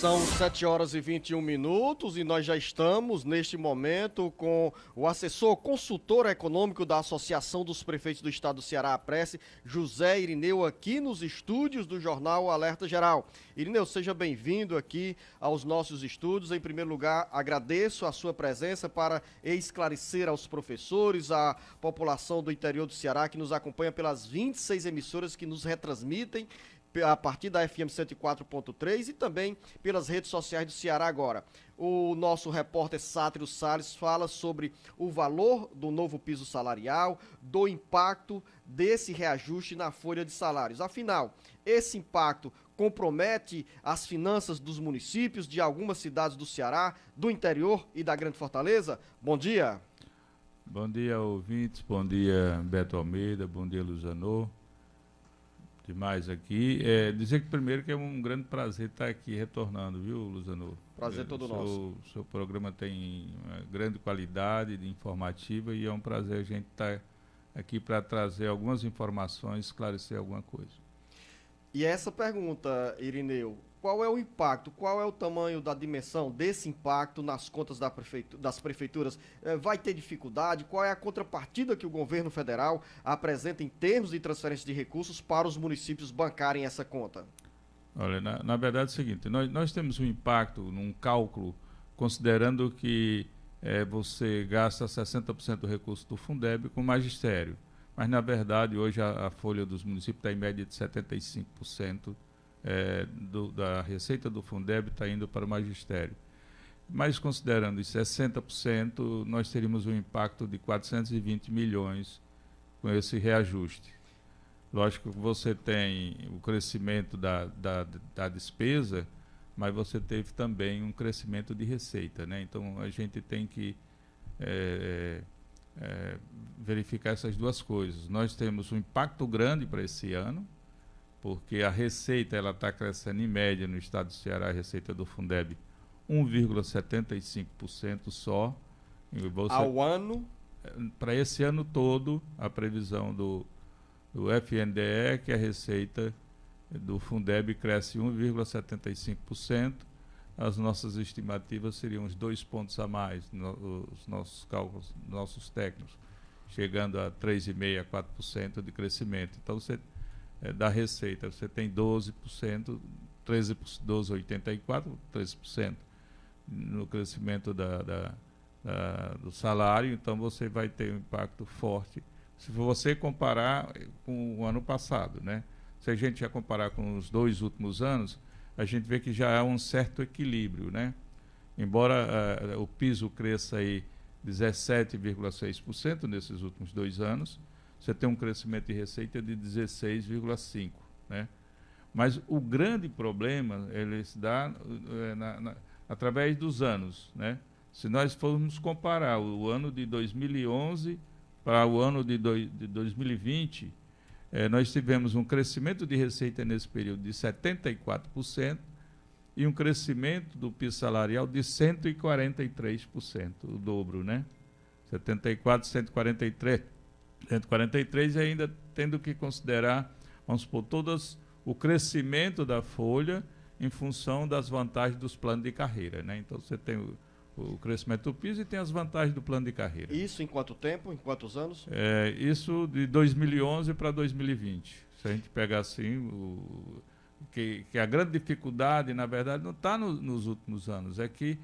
São 7 horas e 21 minutos e nós já estamos, neste momento, com o assessor consultor econômico da Associação dos Prefeitos do Estado do Ceará, APRESE, José Irineu, aqui nos estúdios do Jornal Alerta Geral. Irineu, seja bem-vindo aqui aos nossos estúdios. Em primeiro lugar, agradeço a sua presença para esclarecer aos professores, à população do interior do Ceará que nos acompanha pelas 26 emissoras que nos retransmitem a partir da FM 104.3 e também pelas redes sociais do Ceará Agora. O nosso repórter Sátiro Salles fala sobre o valor do novo piso salarial, do impacto desse reajuste na folha de salários. Afinal, esse impacto compromete as finanças dos municípios de algumas cidades do Ceará, do interior e da Grande Fortaleza? Bom dia. Bom dia, ouvintes. Bom dia, Beto Almeida. Bom dia, Luzanô. Demais aqui. Dizer que primeiro que é um grande prazer estar aqui retornando, viu, Luzanô? Prazer todo nosso. O seu programa tem uma grande qualidade informativa e é um prazer a gente estar aqui para trazer algumas informações, esclarecer alguma coisa. E essa pergunta, Irineu, qual é o impacto, qual é o tamanho da dimensão desse impacto nas contas das prefeituras? Vai ter dificuldade? Qual é a contrapartida que o governo federal apresenta em termos de transferência de recursos para os municípios bancarem essa conta? Olha, na verdade é o seguinte, nós temos um impacto num cálculo, considerando que você gasta 60% do recurso do Fundeb com magistério, mas na verdade hoje a folha dos municípios está em média de 75%, da receita do Fundeb está indo para o magistério. Mas considerando os 60%, nós teríamos um impacto de 420 milhões com esse reajuste. Lógico que você tem o crescimento da despesa, mas você teve também um crescimento de receita, né? Então a gente tem que verificar essas duas coisas. Nós temos um impacto grande para esse ano, porque a receita ela está crescendo em média no estado do Ceará, a receita do Fundeb 1,75% só. Ao ano? Para esse ano todo, a previsão do FNDE é que a receita do Fundeb cresce 1,75%. As nossas estimativas seriam uns 2 pontos a mais, os nossos cálculos, nossos técnicos, chegando a 3,5% a 4% de crescimento. Então, da receita, você tem 12%, 12,84%, 13% no crescimento do salário, então você vai ter um impacto forte. Se você comparar com o ano passado, né? Se a gente já comparar com os 2 últimos anos, a gente vê que já há um certo equilíbrio, né? Embora o piso cresça aí 17,6% nesses últimos 2 anos, você tem um crescimento de receita de 16,5%, né? Mas o grande problema ele se dá através dos anos, né? Se nós formos comparar o ano de 2011 para o ano de 2020, nós tivemos um crescimento de receita nesse período de 74% e um crescimento do piso salarial de 143%, o dobro, né? 74, 143 e ainda tendo que considerar, vamos supor, o crescimento da folha em função das vantagens dos planos de carreira, né? Então você tem o crescimento do piso e tem as vantagens do plano de carreira. Isso em quanto tempo? Em quantos anos? Isso de 2011 para 2020. Se a gente pegar assim, que a grande dificuldade, na verdade, não está nos últimos anos, é que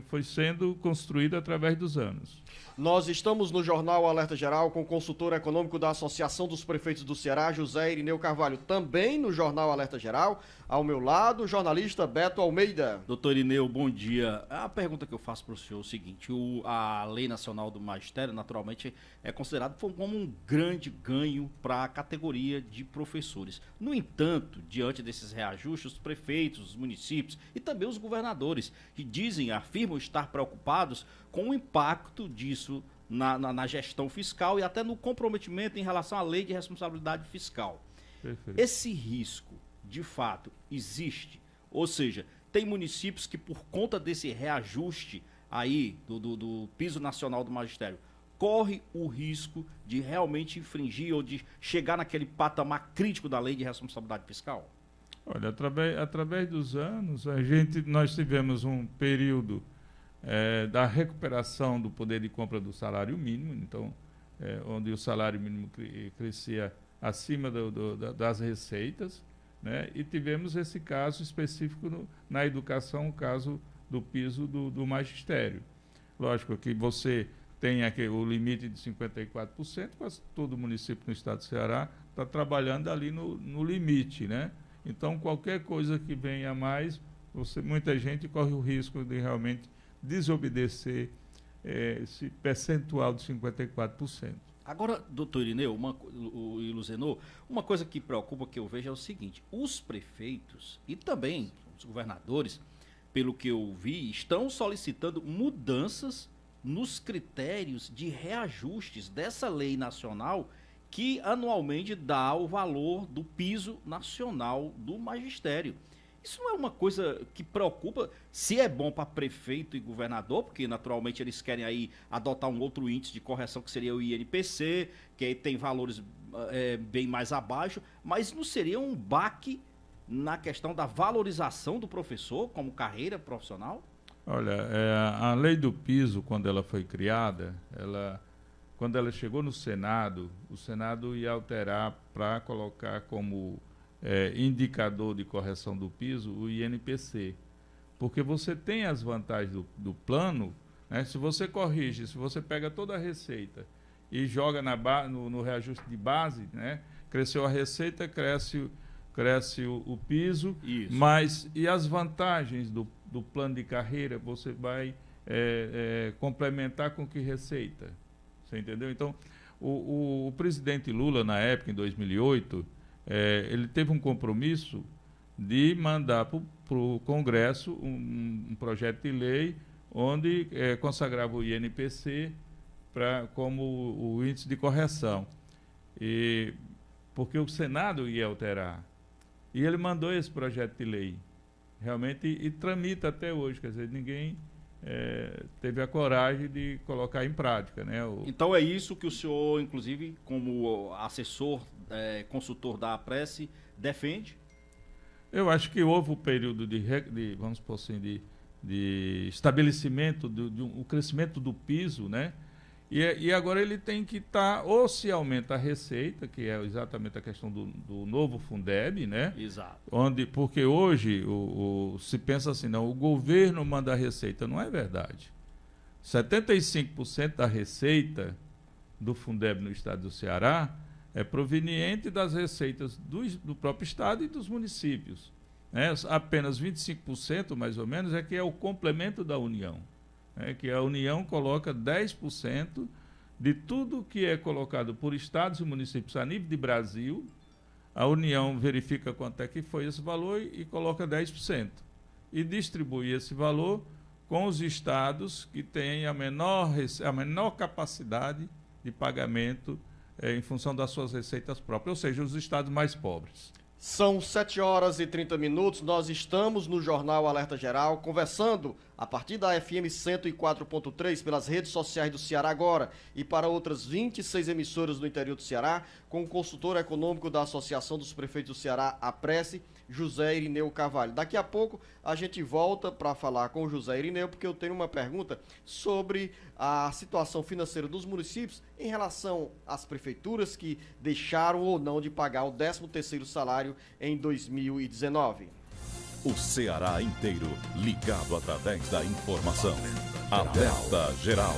foi sendo construído através dos anos. Nós estamos no Jornal Alerta Geral com o consultor econômico da Associação dos Prefeitos do Ceará, José Irineu Carvalho. Também no Jornal Alerta Geral, ao meu lado, o jornalista Beto Almeida. Doutor Irineu, bom dia. A pergunta que eu faço para o senhor é o seguinte: a Lei Nacional do Magistério, naturalmente, é considerada como um grande ganho para a categoria de professores. No entanto, diante desses reajustes, os prefeitos, os municípios e também os governadores que afirmam estar preocupados com o impacto disso na gestão fiscal e até no comprometimento em relação à lei de responsabilidade fiscal. Perfeito. Esse risco, de fato, existe? Ou seja, tem municípios que, por conta desse reajuste aí do piso nacional do magistério, corre o risco de realmente infringir ou de chegar naquele patamar crítico da lei de responsabilidade fiscal? Olha, através dos anos, nós tivemos um período da recuperação do poder de compra do salário mínimo, então, onde o salário mínimo crescia acima das receitas, né? E tivemos esse caso específico na educação, o caso do piso do magistério. Lógico que você tem aqui o limite de 54%, quase todo município no estado do Ceará está trabalhando ali no limite, né? Então, qualquer coisa que venha a mais, muita gente corre o risco de realmente desobedecer esse percentual de 54%. Agora, doutor Irineu e Luzenor, uma coisa que preocupa, que eu vejo, é o seguinte: os prefeitos e também os governadores, pelo que eu vi, estão solicitando mudanças nos critérios de reajustes dessa lei nacional que anualmente dá o valor do piso nacional do magistério. Isso não é uma coisa que preocupa, se é bom para prefeito e governador, porque naturalmente eles querem aí adotar um outro índice de correção que seria o INPC, que aí tem valores bem mais abaixo, mas não seria um baque na questão da valorização do professor como carreira profissional? Olha, a lei do piso, quando ela foi criada, quando ela chegou no Senado, o Senado ia alterar para colocar como indicador de correção do piso o INPC, porque você tem as vantagens do plano, né? Se você corrige, se você pega toda a receita e joga no reajuste de base, né? Cresceu a receita, cresce o piso, mas e as vantagens do plano de carreira você vai complementar com que receita? Você entendeu? Então, o presidente Lula, na época, em 2008, ele teve um compromisso de mandar para o Congresso um projeto de lei onde consagrava o INPC como o índice de correção. Porque o Senado ia alterar. E ele mandou esse projeto de lei, realmente, e tramita até hoje. Quer dizer, ninguém teve a coragem de colocar em prática, né? Então é isso que o senhor, inclusive, como assessor, consultor da APRESE, defende? Eu acho que houve um período vamos supor assim, de estabelecimento o crescimento do piso, né? E agora ele tem que estar, ou se aumenta a receita, que é exatamente a questão do novo Fundeb, né? Exato. Porque hoje se pensa assim, não, o governo manda a receita. Não é verdade. 75% da receita do Fundeb no estado do Ceará é proveniente das receitas do próprio estado e dos municípios, né? Apenas 25%, mais ou menos, que é o complemento da União. Que a União coloca 10% de tudo que é colocado por estados e municípios a nível de Brasil. A União verifica quanto é que foi esse valor e coloca 10%. E distribui esse valor com os estados que têm a menor capacidade de pagamento em função das suas receitas próprias, ou seja, os estados mais pobres. São 7h30, nós estamos no Jornal Alerta Geral, conversando a partir da FM 104.3 pelas redes sociais do Ceará Agora e para outras 26 emissoras do interior do Ceará, com o consultor econômico da Associação dos Prefeitos do Ceará, APRESE, José Irineu Carvalho. Daqui a pouco a gente volta para falar com o José Irineu, porque eu tenho uma pergunta sobre a situação financeira dos municípios em relação às prefeituras que deixaram ou não de pagar o 13º salário em 2019. O Ceará inteiro ligado através da informação. Alerta Geral.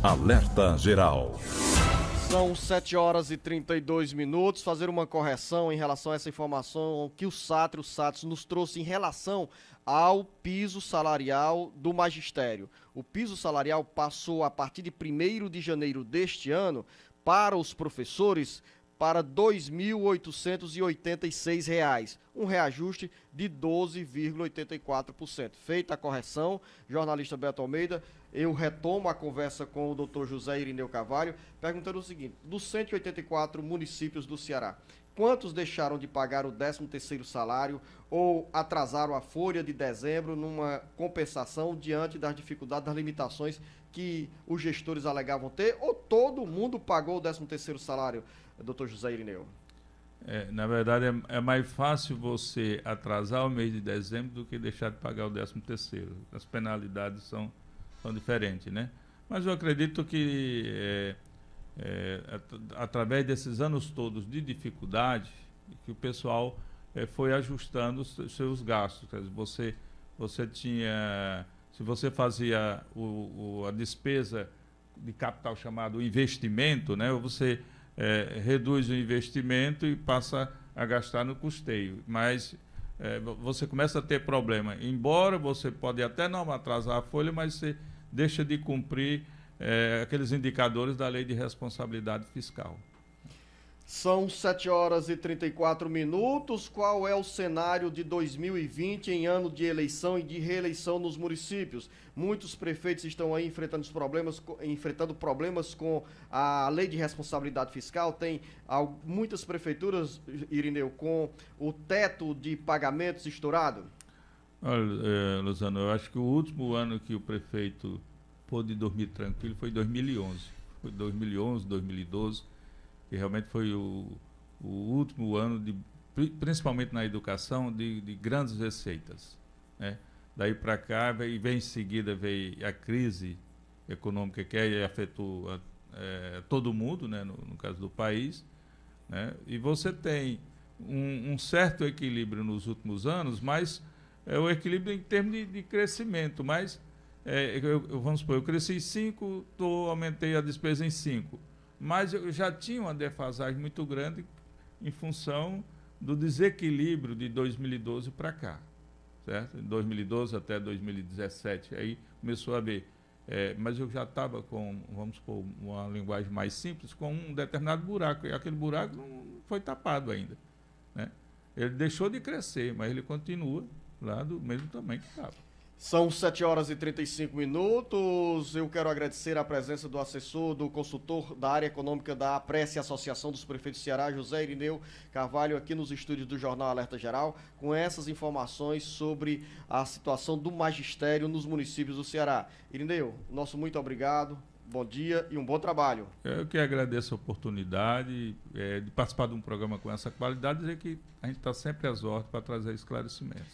Alerta Geral. São 7h32. Fazer uma correção em relação a essa informação que o SATS nos trouxe em relação ao piso salarial do magistério. O piso salarial passou a partir de 1º de janeiro deste ano para os professores para R$ 2.886, um reajuste de 12,84%. Feita a correção, jornalista Beto Almeida, eu retomo a conversa com o Dr. José Irineu Carvalho, perguntando o seguinte: dos 184 municípios do Ceará, quantos deixaram de pagar o 13º salário ou atrasaram a folha de dezembro numa compensação diante das dificuldades, das limitações que os gestores alegavam ter, ou todo mundo pagou o 13º salário, doutor José Irineu? Na verdade, é mais fácil você atrasar o mês de dezembro do que deixar de pagar o 13º. As penalidades são diferentes, né? Mas eu acredito que através desses anos todos de dificuldade, que o pessoal foi ajustando os seus gastos. Quer dizer, você tinha, se você fazia a despesa de capital chamado investimento, né? Você reduz o investimento e passa a gastar no custeio. Mas você começa a ter problema. Embora você pode até não atrasar a folha, mas você deixa de cumprir aqueles indicadores da Lei de Responsabilidade Fiscal. São 7h34. Qual é o cenário de 2020 em ano de eleição e de reeleição nos municípios? Muitos prefeitos estão aí enfrentando problemas com a Lei de Responsabilidade Fiscal. Tem muitas prefeituras, Irineu, com o teto de pagamentos estourado. Olha, Luzano, eu acho que o último ano que o prefeito pôde dormir tranquilo foi 2011. Foi 2011, 2012. Que realmente foi o último ano, principalmente na educação, de grandes receitas, né? Daí para cá, vem em seguida veio a crise econômica que afetou todo mundo, né? No caso do país, né? E você tem um certo equilíbrio nos últimos anos, mas o equilíbrio em termos de crescimento, mas vamos supor, eu cresci em 5, aumentei a despesa em 5. Mas eu já tinha uma defasagem muito grande em função do desequilíbrio de 2012 para cá, certo? Em 2012 até 2017, aí começou a haver. Mas eu já estava com, vamos supor, uma linguagem mais simples, com um determinado buraco, e aquele buraco não foi tapado ainda, né? Ele deixou de crescer, mas ele continua lá do mesmo tamanho que estava. São 7h35. Eu quero agradecer a presença do assessor, do consultor da área econômica da APRESE, Associação dos Prefeitos do Ceará, José Irineu Carvalho, aqui nos estúdios do Jornal Alerta Geral, com essas informações sobre a situação do magistério nos municípios do Ceará. Irineu, nosso muito obrigado, bom dia e um bom trabalho. Eu que agradeço a oportunidade de participar de um programa com essa qualidade e dizer que a gente está sempre às ordens para trazer esclarecimentos.